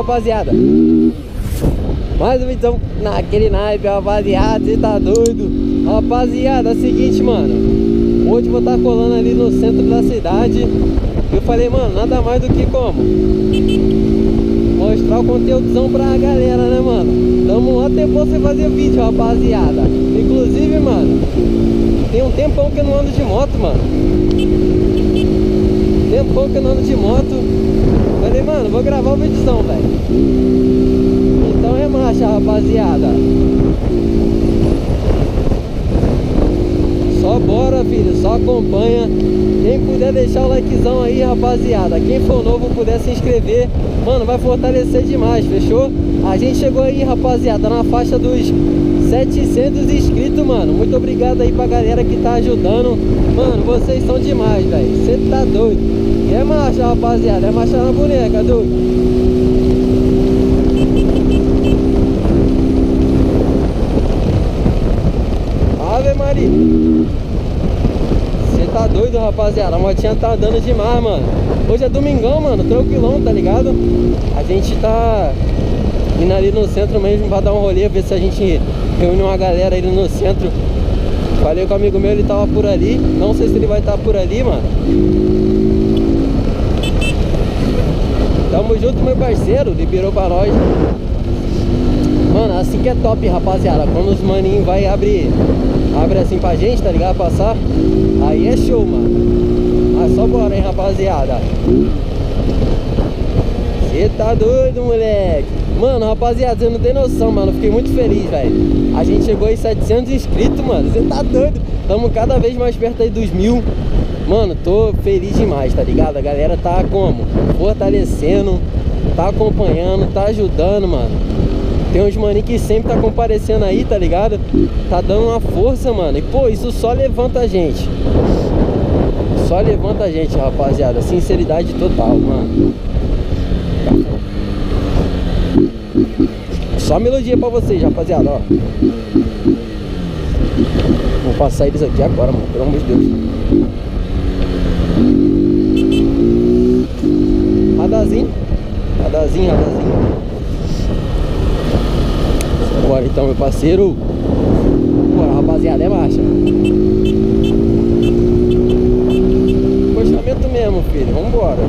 rapaziada. Mais um vídeo naquele naipe, rapaziada. Você tá doido? Rapaziada, é o seguinte, mano. Hoje vou estar colando ali no centro da cidade. Eu falei, mano, nada mais do que como mostrar o conteúdozão pra galera, né, mano? Tamo lá tempo sem fazer vídeo, rapaziada. Inclusive, mano, tem um tempão que eu não ando de moto, mano. Tempão que eu não ando de moto. Falei, mano, vou gravar o vídeozão, velho. Então é marcha, rapaziada. Só bora, filho, só acompanha. Quem puder deixar o likezão aí, rapaziada. Quem for novo puder se inscrever, mano, vai fortalecer demais, fechou? A gente chegou aí, rapaziada, na faixa dos 700 inscritos, mano. Muito obrigado aí pra galera que tá ajudando. Mano, vocês são demais, velho. Você tá doido. E é marcha, rapaziada. É marcha na boneca, doido. Ave Maria. Você tá doido, rapaziada. A motinha tá andando demais, mano. Hoje é domingão, mano. Tranquilão, tá ligado? A gente tá indo ali no centro mesmo pra dar um rolê, ver se a gente reúne uma galera ali no centro. Falei com o amigo meu, ele tava por ali. Não sei se ele vai estar por ali, mano. Tamo junto, meu parceiro. Liberou pra nós. Mano, assim que é top, rapaziada. Quando os maninhos vai abre assim pra gente, tá ligado? Passar. Aí é show, mano. Mas só bora, hein, rapaziada. Você tá doido, moleque. Mano, rapaziada, você não tem noção, mano. Fiquei muito feliz, velho. A gente chegou em 700 inscritos, mano. Você tá doido. Tamo cada vez mais perto aí dos 1000. Mano, tô feliz demais, tá ligado? A galera tá como? Fortalecendo, tá acompanhando, tá ajudando, mano. Tem uns maninhos que sempre tá comparecendo aí, tá ligado? Tá dando uma força, mano. E pô, isso só levanta a gente. Só levanta a gente, rapaziada. Sinceridade total, mano. Só melodia pra vocês, rapaziada, ó. Vou passar eles aqui agora, mano. Pelo amor de Deus. Radarzinho. Radarzinho, radarzinho. Bora então, meu parceiro. Bora, rapaziada, é marcha. Encostamento mesmo, filho. Vambora.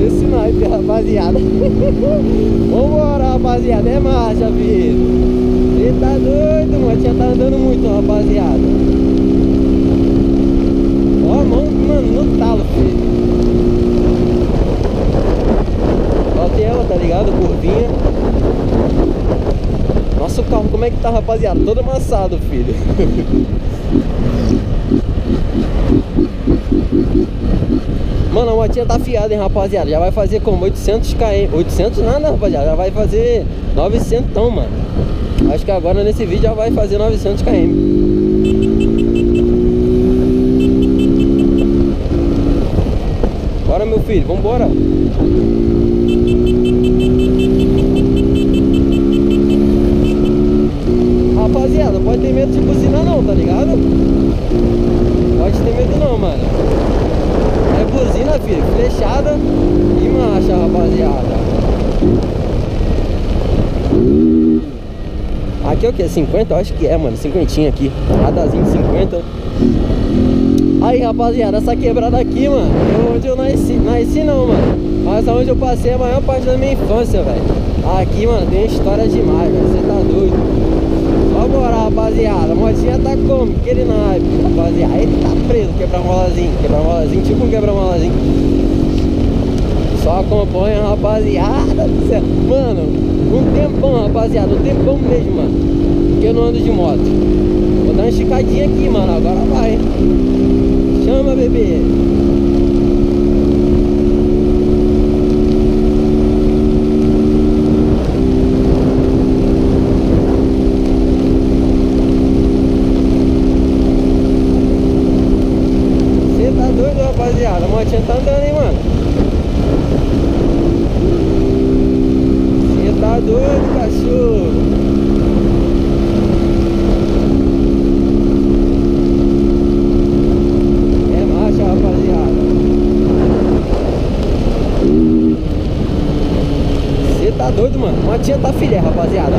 Esse naipe, rapaziada. Vambora, rapaziada. É marcha, filho. Ele tá doido, mano. Já tá andando muito, rapaziada. Ó a mão, mano, no talo, filho. Bota ela, tá ligado? Curvinha. Nossa, o carro, como é que tá, rapaziada? Todo amassado, filho. Mano, a motinha tá afiada, hein, rapaziada. Já vai fazer como 800 km. 800 nada, rapaziada. Já vai fazer 900, mano. Acho que agora nesse vídeo já vai fazer 900 km. Bora, meu filho, vambora. Rapaziada, pode ter medo de buzinar não, tá ligado? Pode ter medo não, mano. É buzina, filho, flechada e marcha, rapaziada. Aqui é o que? 50? Eu acho que é, mano, 50 aqui. Radarzinho de 50. Aí, rapaziada, essa quebrada aqui, mano, é onde eu nasci não, mano. Mas onde eu passei a maior parte da minha infância, velho. Aqui, mano, tem história demais, velho. Você tá doido. Vambora, rapaziada. A motinha tá como? Aquele naipe, rapaziada. Ele tá preso, quebra-molazinho. Quebra-molazinho, tipo um quebra-molazinho. Só acompanha, rapaziada do céu. Mano, um tempão, rapaziada. Um tempão mesmo, mano, que eu não ando de moto. Vou dar uma esticadinha aqui, mano. Agora vai. Chama, bebê. Rapaziada, a motinha tá andando, hein, mano. Você tá doido, cachorro. É marcha, rapaziada. motinha tá filé, rapaziada.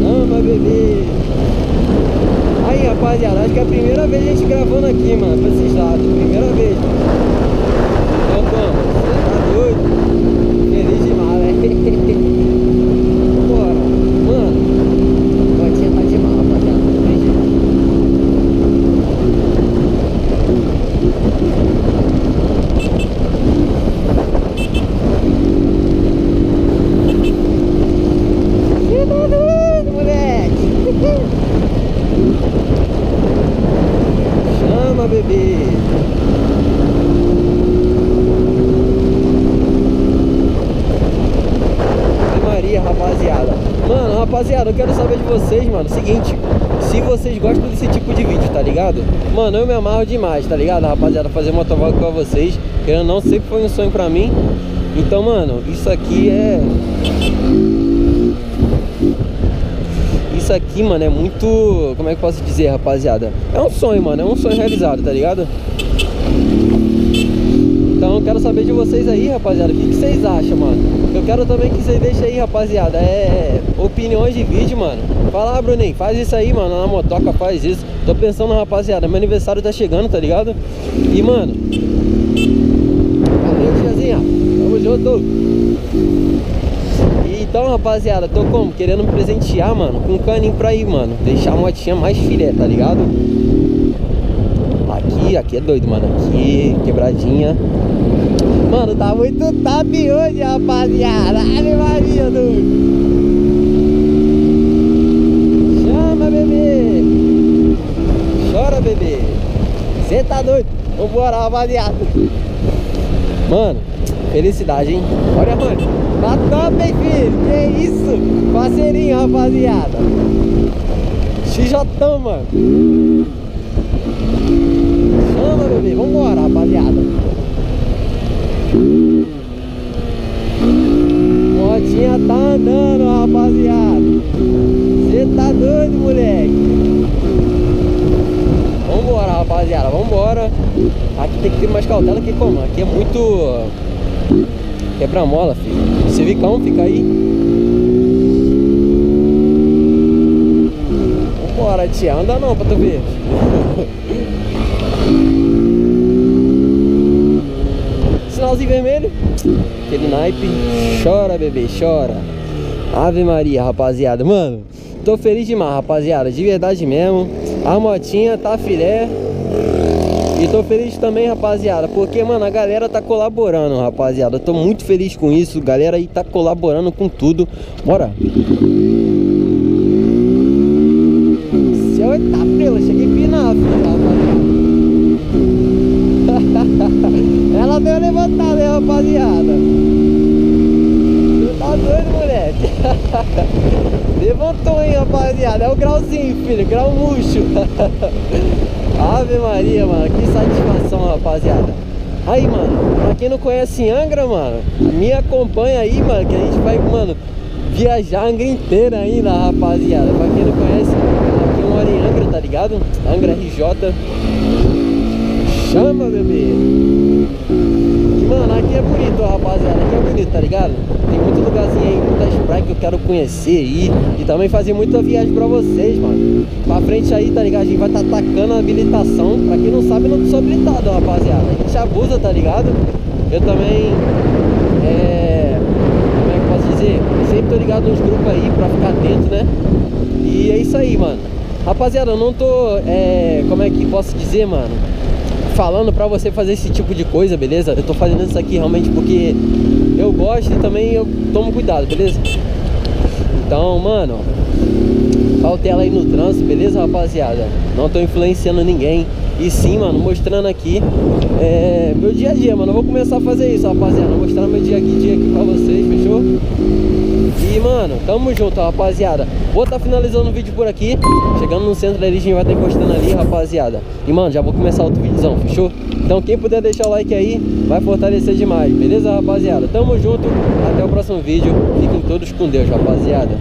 Chama, bebê. Aí, rapaziada, acho que é a primeira vez a gente gravando aqui, mano, pra esses lados. Primeira vez, mano. Então, como? Você tá doido? Feliz demais, velho. Bora. Mano, a motinha tá demais, rapaziada. Feliz demais. Você tá doido, moleque? Chama, bebê. Ave Maria, rapaziada. Mano, rapaziada, eu quero saber de vocês, mano. Seguinte, se vocês gostam desse tipo de vídeo, tá ligado? Mano, eu me amarro demais, tá ligado, rapaziada? Fazer motovlog com vocês. Eu não sempre foi um sonho pra mim. Então, mano, isso aqui é... Isso aqui, mano, é muito... Como é que eu posso dizer, rapaziada? É um sonho, mano, é um sonho realizado, tá ligado? Então eu quero saber de vocês aí, rapaziada, o que vocês acham, mano? Eu quero também que vocês deixem aí, rapaziada, opiniões de vídeo, mano. Fala, ah, Bruninho, faz isso aí, mano, na motoca, faz isso. Tô pensando, rapaziada, meu aniversário tá chegando, tá ligado? E, mano... Valeu, tiazinha, tamo junto. Então, rapaziada, tô como? Querendo me presentear, mano, com um caninho pra ir, mano. Deixar a motinha mais filé, tá ligado? Aqui é doido, mano. Aqui, quebradinha. Mano, tá muito top hoje, rapaziada. Ave Maria, doido. Chama, bebê. Chora, bebê. Cê tá doido? Vambora, rapaziada. Mano, felicidade, hein? Olha, mano. Tá top, hein, filho? Que isso? Parceirinho, rapaziada. XJ, mano. Chama, bebê. Vambora, rapaziada. Motinha tá andando, rapaziada. Você tá doido, moleque? Vambora, rapaziada. Vambora. Aqui tem que ter mais cautela que como? Aqui é muito... Quebra-mola, filho. Civicão, fica aí. Vambora, tia. Anda não pra tu ver. Sinalzinho vermelho. Aquele naipe. Chora, bebê, chora. Ave Maria, rapaziada. Mano, tô feliz demais, rapaziada. De verdade mesmo. A motinha tá filé. E tô feliz também, rapaziada, porque, mano, a galera tá colaborando, rapaziada. Eu tô muito feliz com isso. A galera aí tá colaborando com tudo. Bora. Céu, eita prela, cheguei pinar, rapaziada. Ela deu uma levantada, hein, rapaziada. Você tá doido, moleque? Levantou, hein, rapaziada. É o grauzinho, filho, grau murcho. Ave Maria, mano, que satisfação, rapaziada. Aí, mano, pra quem não conhece Angra, mano, me acompanha aí, mano, que a gente vai, mano, viajar a Angra inteira ainda, rapaziada. Pra quem não conhece, aqui eu moro em Angra, tá ligado? Angra RJ. Chama, bebê. E, mano, aqui é bonito, rapaziada. Aqui é bonito, tá ligado? Tem muito lugarzinho aí, muitas praias que eu quero conhecer aí. E também fazer muita viagem pra vocês, mano. Pra frente aí, tá ligado? A gente vai estar tacando a habilitação. Pra quem não sabe, eu não sou habilitado, rapaziada. A gente abusa, tá ligado? Eu também, como é que eu posso dizer? Sempre tô ligado nos grupos aí pra ficar atento, né? E é isso aí, mano. Rapaziada, eu não tô, como é que posso dizer, mano? Falando pra você fazer esse tipo de coisa, beleza? Eu tô fazendo isso aqui realmente porque eu gosto e também eu tomo cuidado, beleza? Então, mano, cautela aí no trânsito, beleza, rapaziada? Não tô influenciando ninguém. E sim, mano, mostrando aqui meu dia a dia, mano. Eu vou começar a fazer isso, rapaziada. Mostrar meu dia aqui pra vocês, fechou? E, mano, tamo junto, rapaziada. Vou estar finalizando o vídeo por aqui. Chegando no centro ali, a gente vai estar encostando ali, rapaziada. E, mano, já vou começar outro vídeozão, fechou? Então, quem puder deixar o like aí, vai fortalecer demais, beleza, rapaziada? Tamo junto, até o próximo vídeo. Fiquem todos com Deus, rapaziada.